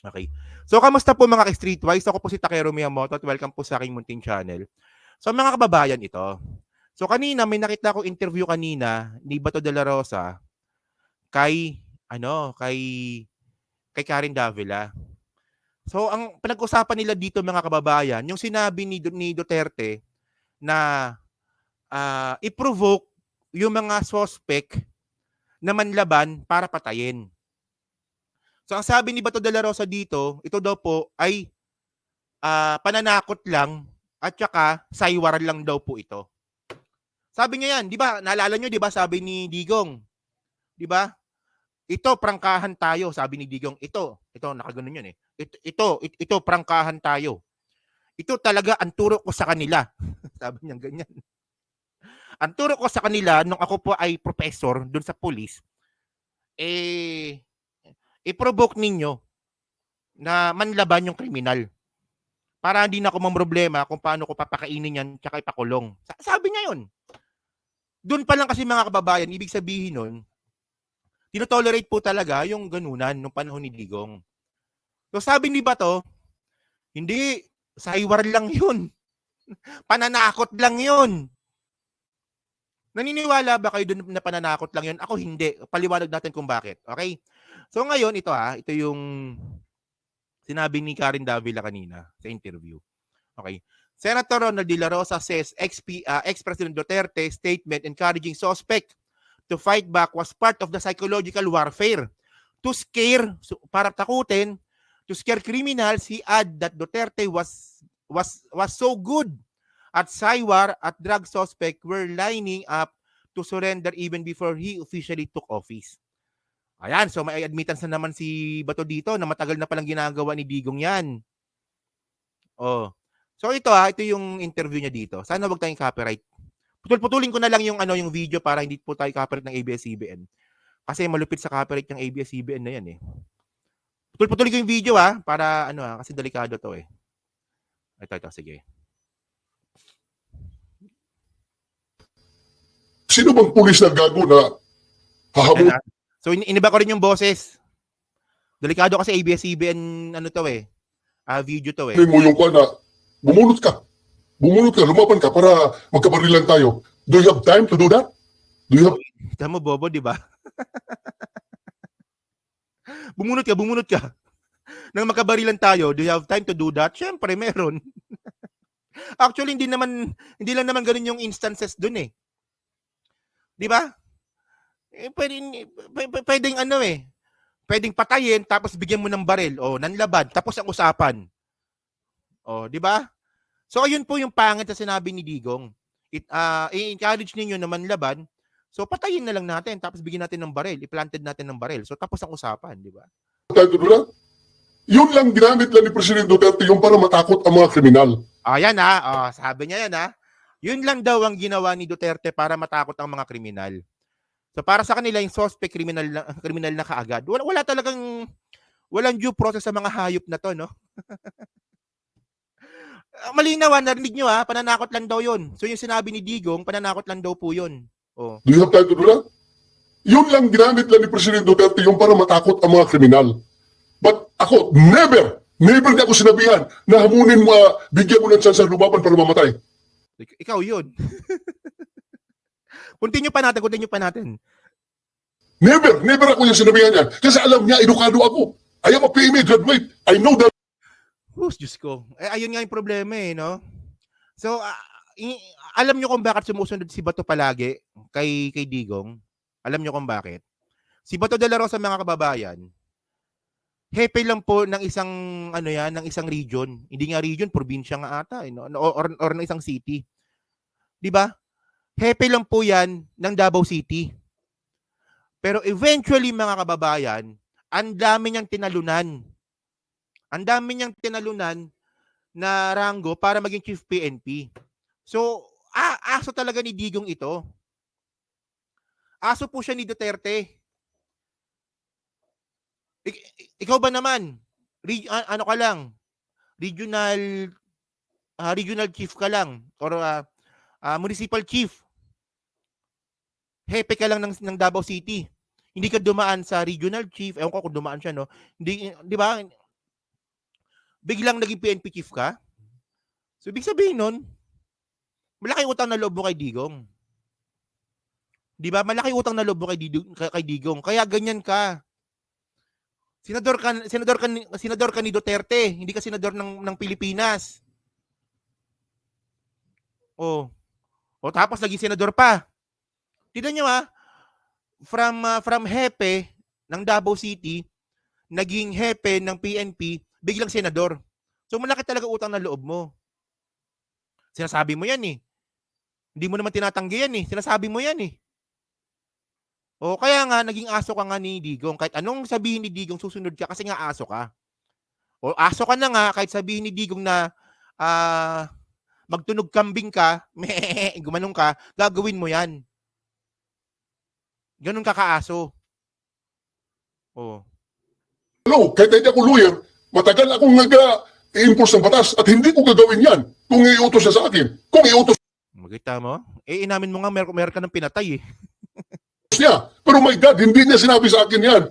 Okay. So, kamusta po mga ka-Streetwise? Ako po si Takero Miyamoto at welcome po sa aking munting channel. So, mga kababayan ito. So, kanina may nakita ko interview kanina ni Bato de la Rosa kay kay Karen Davila. So, ang pinag-usapan nila dito mga kababayan, yung sinabi ni Duterte na i-provoke yung mga suspect na manlaban para patayin. So, ang sabi ni Bato de la Rosa dito, ito daw po ay pananakot lang at saka saywar lang daw po ito. Sabi niya yan, 'di ba? Naalala niyo 'di ba sabi ni Digong, 'di ba? Ito prangkahan tayo, sabi ni Digong. Ito nakaganon 'yun eh. Ito prangkahan tayo. Ito talaga ang turo ko sa kanila. Sabi niya ganyan. Ang turo ko sa kanila nung ako po ay professor doon sa police, eh i-provoke ninyo na manlaban yung kriminal. Para hindi na ako mamroblema kung paano ko papakainin yan tsaka ipakulong. Sabi niya yun. Doon pa lang kasi mga kababayan, ibig sabihin nun, tinotolerate po talaga yung ganunan nung panahon ni Digong. So sabi ni Bato, hindi, saywar lang yun. Pananakot lang yun. Naniniwala ba kayo doon na pananakot lang yun? Ako hindi. Paliwanag natin kung bakit. Okay? So ngayon, ito yung sinabi ni Karen Davila kanina sa interview. Okay. Senator Ronald de la Rosa says ex-President Duterte statement encouraging suspect to fight back was part of the psychological warfare. To scare, para takutin, to scare criminals, he add that Duterte was so good at saywar at drug suspect were lining up to surrender even before he officially took office. Ayan, so may admittance na naman si Bato dito na matagal na palang ginagawa ni Digong yan. Oh. So ito yung interview niya dito. Sana wag tayong copyright. Putulin ko na lang yung yung video para hindi po tayo copyright ng ABS-CBN. Kasi malupit sa copyright ng ABS-CBN na yan eh. Putulin ko yung video para kasi delikado to eh. Ito, sige. Sino bang pulis na gago na hahabol? So iniba ko rin yung boses. Delikado kasi ABS-CBN video to eh. Mo yung kwa na bumunot ka, lumaban ka para magkabarilan tayo. Do you have time to do that? Do you have... Tama mo, bobo, di ba? bumunot ka. Nang makabarilan tayo, do you have time to do that? Siyempre, meron. Actually, hindi lang naman ganun yung instances dun eh. Di ba? Pwedeng pwedeng patayin tapos bigyan mo ng baril o nanlaban tapos ang usapan. O, di ba? So ayun po yung pangit sa sinabi ni Digong. I-encourage ninyo na manlaban. So patayin na lang natin tapos bigyan natin ng baril, i-planted natin ng baril. So tapos ang usapan, di ba? Yun lang ginamit lang ni President Duterte yung para matakot ang mga kriminal. Ayan sabi niya yan Yun lang daw ang ginawa ni Duterte para matakot ang mga kriminal. So para sa kanila yung suspect criminal na kaagad. Wala talagang walang due process sa mga hayop na to, no? Malinaw narinig nyo pananakot lang daw yun. So yung sinabi ni Digong, pananakot lang daw po yun. Oh. Do you have time to do that? Yun lang ginamit lang ni President Duterte yung para matakot ang mga kriminal. But ako, never niya ako sinabihan na hamunin mo, bigyan mo ng chance sa lumaban para mamatay. Ikaw yun. Continue pa natin. Never ako yung sinabihan niyan. Kasi alam niya, edukado ako. I am a PMA graduate. I know that. Diyos ko. Ayun nga yung problema no? So, alam nyo kung bakit sumusunod si Bato palagi kay Digong? Alam nyo kung bakit? Si Bato de la Rosa, mga kababayan, hepe lang po ng isang ng isang region. Hindi nga region, probinsya nga ata, no? Or ng isang city. 'Di ba? Hepe lang po 'yan ng Davao City. Pero eventually, mga kababayan, ang dami niyang tinalunan. Ang dami niyang tinalunan na ranggo para maging chief PNP. So, aso talaga ni Digong ito. Aso po siya ni Duterte. Ikaw ba naman? Ano ka lang? Regional chief ka lang or municipal chief. Hepe ka lang ng Davao City. Hindi ka dumaan sa regional chief. Ewan ko kung dumaan siya, no? Hindi, di ba? biglang naging PNP chief ka? So, ibig sabihin nun, malaki utang na loob mo kay Digong. Di ba? Malaki utang na loob mo kay Digong. Kaya ganyan ka. Senador ka ni Duterte, hindi ka senador ng Pilipinas. O tapos naging senador pa. Tignan nyo from hepe ng Davao City, naging hepe ng PNP, biglang senador. So malaki talaga utang na loob mo. Sinasabi mo yan eh. Hindi mo naman tinatanggi yan eh. Sinasabi mo yan eh. O kaya nga, naging aso ka nga ni Digong. Kahit anong sabihin ni Digong, susunod ka kasi nga aso ka. O aso ka na nga, kahit sabihin ni Digong na magtunog kambing ka, gumanong ka, gagawin mo yan. Ganun ka kaaso. O. Hello, kahit hindi ako lawyer, matagal akong nag-i-enforce ng batas at hindi ko gagawin yan kung iutos siya sa akin. Kung iutos Magkita mo? Inamin mo nga meron ka ng pinatay eh. niya. Pero my God, hindi niya sinabi sa akin yan.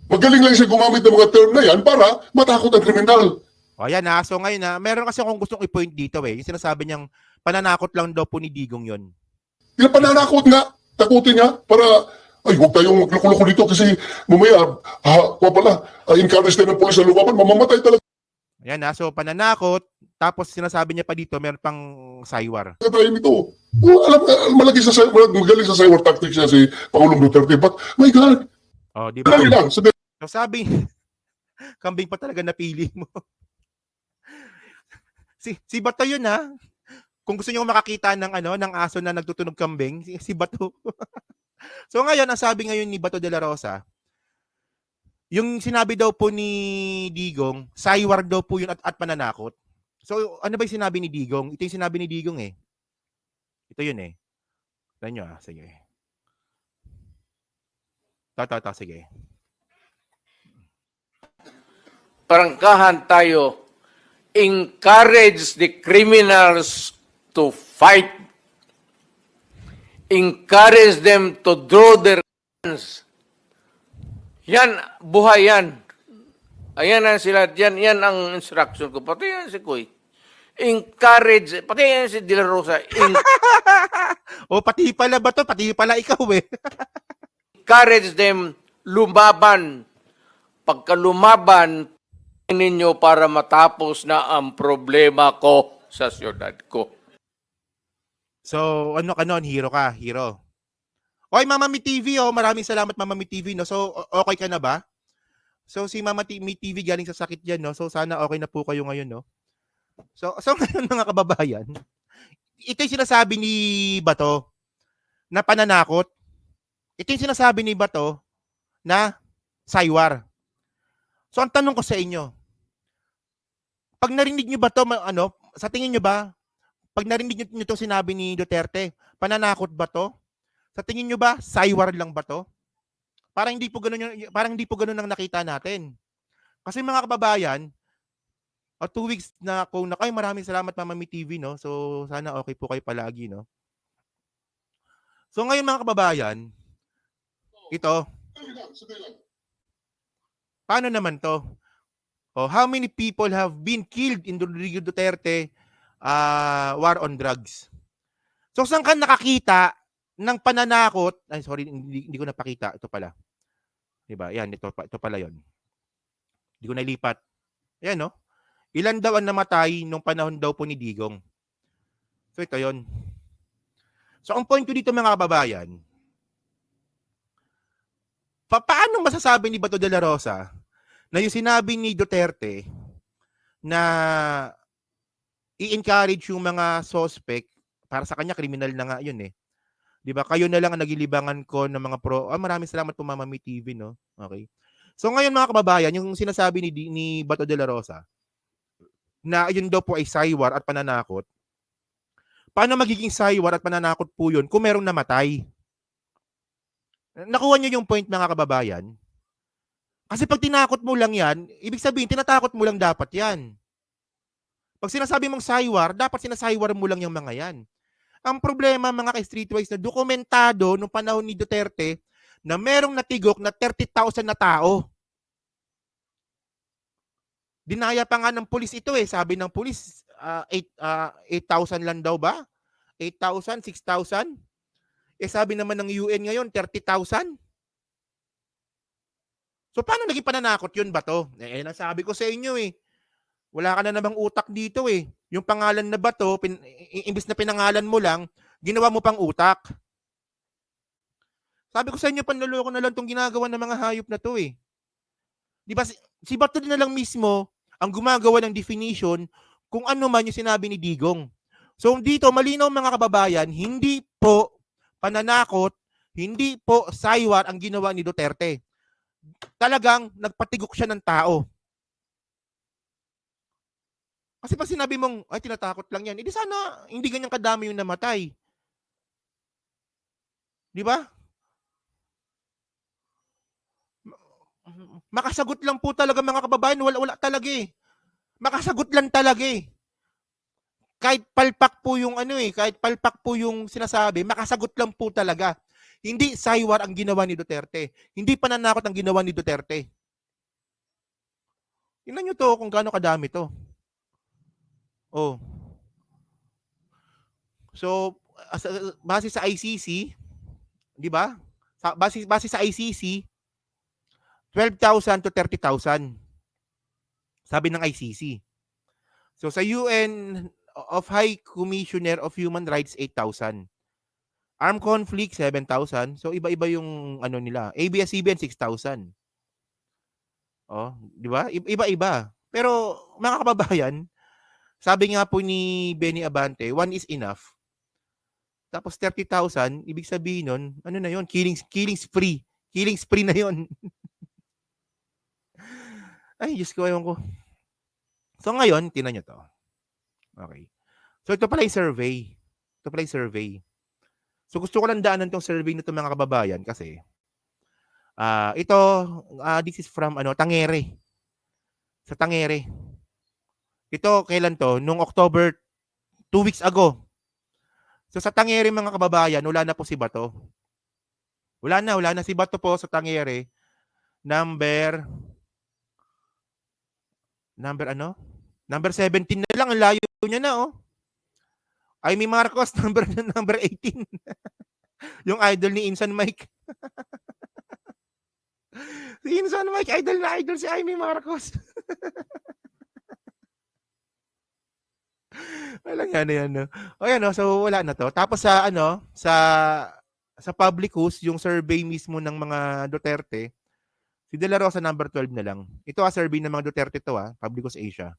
Magaling lang siya gumamit ng mga term na yan para matakot ang kriminal. O ayan so ngayon meron kasi akong gustong i-point dito eh. Yung sinasabi niyang pananakot lang daw po ni Digong yun. Yung pananakot nga, takutin niya para, ay huwag tayong magloko-loko dito kasi mamaya, encourage tayo ng polis na lumaban, mamamatay talaga Ayan so pananakot, tapos sinasabi niya pa dito, meron pang saywar. tayo nito. Magaling sa cyber tactics niya si Pangulong Duterte. But, my God, O, di ba? dali lang. So sabi, kambing pa talaga napili mo. si Bato yun Kung gusto niyo makakita ng aso na nagtutunog kambing, si Bato. So ngayon, ang sabi ngayon ni Bato de la Rosa, yung sinabi daw po ni Digong, saywar daw po yun at pananakot. So ano ba yung sinabi ni Digong? Ito yung sinabi ni Digong eh. Ito yun eh. Tignan nyo sige. Sige. Prangkahan tayo, encourage the criminals to fight. Encourage them to draw their guns. Yan, buhay yan. Ayan na sila, yan ang instruction ko. Pati yan si Kuy. Encourage, pati yan si De La Rosa. Pati pala ba to? Pati pala ikaw eh. Encourage them, lumaban. Pagka lumaban, ninyo para matapos na ang problema ko sa siyudad ko. So, hero ka, hero. Oy, Mama Mi TV, maraming salamat Mama Mi TV, no. So, okay ka na ba? So, si Mama Mi TV galing sa sakit diyan, no. So, sana okay na po kayo ngayon, no. So ngayon mga kababayan, ito yung sinasabi ni Bato na pananakot. Ito yung sinasabi ni Bato na saywar. So, ang tanong ko sa inyo, pag narinig nyo ba to, sa tingin nyo ba, pag narinig nyo itong sinabi ni Duterte, pananakot ba to? Sa tingin nyo ba, saywar lang ba to? Parang hindi po ganun ang nakita natin. Kasi mga kababayan, 2 weeks na ako maraming salamat Mama Mi TV, no? So, sana okay po kayo palagi, no? So, ngayon mga kababayan, ito, paano naman to? How many people have been killed in Rodrigo Duterte war on drugs? So, saan ka nakakita ng pananakot? Ay, sorry, hindi ko napakita. Ito pala. Diba? Yan, ito pala yon. Hindi ko nalipat. Ayan, no? Ilan daw ang namatay nung panahon daw po ni Digong? So, ito yon. So, ang point ko dito mga kababayan, paano masasabi ni Bato de la Rosa na yung sinabi ni Duterte na i-encourage yung mga suspect, para sa kanya kriminal na nga yun eh. 'Di ba? Kayo na lang ang nagilibangan ko ng mga pro. Maraming salamat po Mama Mi TV, no. Okay. So ngayon mga kababayan, yung sinasabi ni Bato de la Rosa na yun daw po ay saywar at pananakot. Paano magiging saywar at pananakot po yun kung merong namatay? Nakuha niyo yung point mga kababayan? Kasi pag tinakot mo lang yan, ibig sabihin, tinatakot mo lang dapat yan. Pag sinasabi mong saywar, dapat sinasaywar mo lang yung mga yan. Ang problema mga ka-streetwise na dokumentado noong panahon ni Duterte na merong natigok na 30,000 na tao. Dinaya pa nga ng pulis ito eh. Sabi ng pulis, 8,000 lang daw ba? 8,000, 6,000? Eh sabi naman ng UN ngayon, 30,000. So paano naging pananakot yun ba to? Eh, nasabi ko sa inyo eh. Wala ka na namang utak dito eh. Yung pangalan na ba to, imbis na pinangalan mo lang, ginawa mo pang utak. Sabi ko sa inyo, panloloko na lang itong ginagawa ng mga hayop na to eh. Di ba si Bato din na lang mismo ang gumagawa ng definition kung ano man yung sinabi ni Digong. So dito, malinaw mga kababayan, hindi po pananakot, hindi po saywar ang ginawa ni Duterte. Talagang nagpatigok siya ng tao. Kasi pag sinabi mong, ay tinatakot lang yan, edi sana hindi ganyan kadami yung namatay. Di ba? Makasagot lang po talaga mga kababayan, wala talaga eh. Makasagot lang talaga eh. Kahit palpak po yung kahit palpak po yung sinasabi, makasagot lang po talaga. Hindi saywar ang ginawa ni Duterte. Hindi pananakot ang ginawa ni Duterte. Tingnan nyo to kung gaano kadami to. Oh. So, base sa ICC, di ba? Base sa ICC, 12,000 to 30,000. Sabi ng ICC. So sa UN of High Commissioner of Human Rights, 8,000. Armed conflict, 7,000. So iba-iba yung nila. ABS-CBN, 6,000. Oh, di ba? Iba-iba. Pero mga kababayan, sabi nga po ni Benny Abante, one is enough. Tapos 30,000, ibig sabihin nun, ano na yun? Killing spree. Killing spree na yun. Ay, Diyos ko, ewan ko. So ngayon, tinan nyo to. Okay. So ito pala yung survey. Ito pala yung survey. So gusto ko lang daanan tong survey nito mga kababayan kasi this is from Tangere. Sa Tangere. Ito kailan to? Nung October, 2 weeks ago. So sa Tangere mga kababayan, wala na po si Bato. Wala na si Bato po sa Tangere. Number Number 17 na lang, ang layo niya na oh. Amy Marcos, number 18. Yung idol ni Insan Mike. Si Insan Mike, idol na idol si Amy Marcos. Walang yan. No? O yan, no? So wala na to. Tapos sa Publicus, yung survey mismo ng mga Duterte, si De La Rosa number 12 na lang. Ito survey ng mga Duterte to Publicus Asia.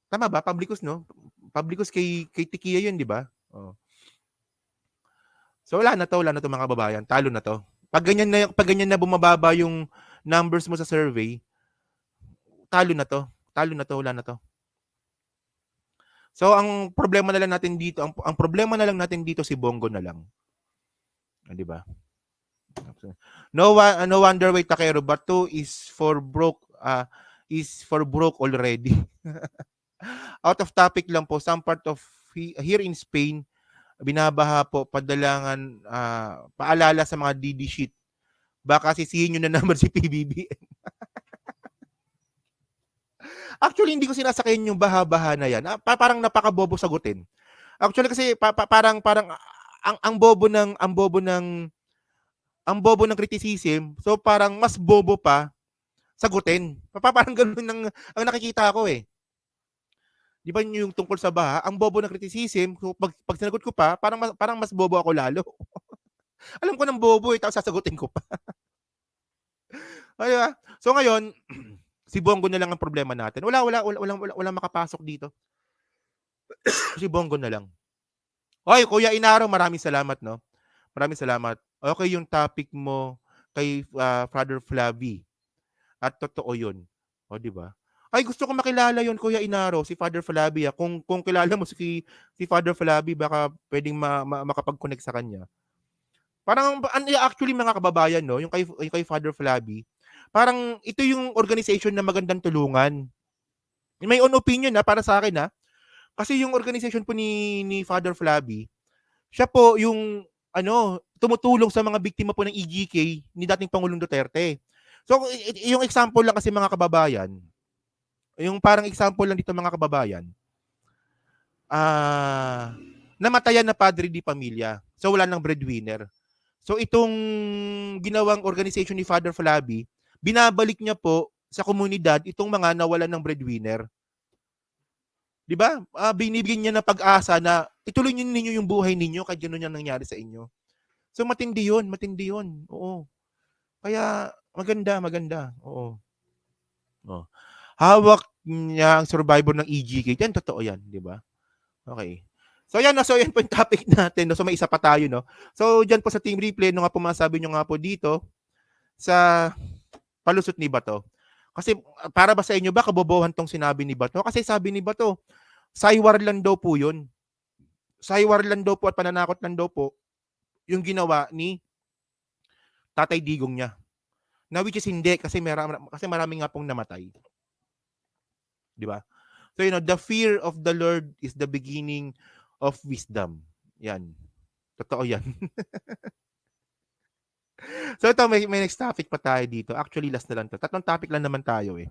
Tama ba? Publicus, no? Publicus kay Tikia yun, di ba? Oh. So wala na to mga kababayan. Talo na to. Pag ganyan na bumababa yung numbers mo sa survey, talo na to, wala na to. So ang problema na lang natin dito, ang problema na lang natin dito si Bongo na lang. Di ba? No wonder why Takero Bato is for broke already. Out of topic lang po, some part of here in Spain, binabaha po, paalala sa mga DD sheet. Baka sisihin nyo na naman si PBBM. Actually, hindi ko sinasakayin yung baha-baha na yan. Parang napakabobo sagutin. Actually kasi parang ang bobo ng criticism, so parang mas bobo pa sagutin. Parang ganoon ang nakikita ko eh. Di ba yung tungkol sa baha, ang bobo ng criticism, so pag sinagot ko pa, parang mas bobo ako lalo. Alam ko ng bobo tapos sasagutin ko pa. Ayun. So ngayon, si Bongo na lang ang problema natin. Wala makapasok dito. Si Bongo na lang. Oy, Kuya Inaro, maraming salamat, no? Maraming salamat. Okay yung topic mo kay Father Flavi. At totoo 'yun. O, di ba? Ay, gusto ko makilala 'yon, Kuya Inaro, si Father Flavi. Kung kilala mo si Father Flavi, baka pwedeng makapag-connect sa kanya. Parang actually mga kababayan, no, yung kay Father Flavi, parang ito yung organization na magandang tulungan. May own opinion para sa akin Kasi yung organization po ni Father Flavi, siya po yung tumutulong sa mga biktima po ng EGK ni dating Pangulong Duterte. So, yung example lang kasi mga kababayan, yung parang example lang dito mga kababayan, namatayan na padre di pamilya. So, wala nang breadwinner. So, itong ginawang organization ni Father Flavi, binabalik niya po sa komunidad itong mga nawalan ng breadwinner. 'Di ba? Binibigyan niya ng pag-asa na ituloy niyo ninyo yung buhay ninyo kahit gano'n yung nangyari sa inyo. So, matindi yun, matindi yun. Oo. Kaya maganda, maganda. Oo. Oh. Hawak niya ang survivor ng EGK. Yan, totoo yan, di ba? Okay. So yan, no? So yan po yung topic natin. No? So may isa pa tayo. No? So dyan po sa Team Replay, no nga po masabi nyo nga po dito sa palusot ni Bato. Kasi para ba sa inyo ba kabobohan tong sinabi ni Bato? Kasi sabi ni Bato, saywar lang daw po yun. Saywar lang daw po at pananakot lang daw po yung ginawa ni Tatay Digong niya. Na which is hindi kasi marami nga pong namatay. Di ba? So, the fear of the Lord is the beginning of wisdom. Yan. Totoo yan. So, ito, may next topic pa tayo dito. Actually, last na lang to. 3 topic lang naman tayo eh.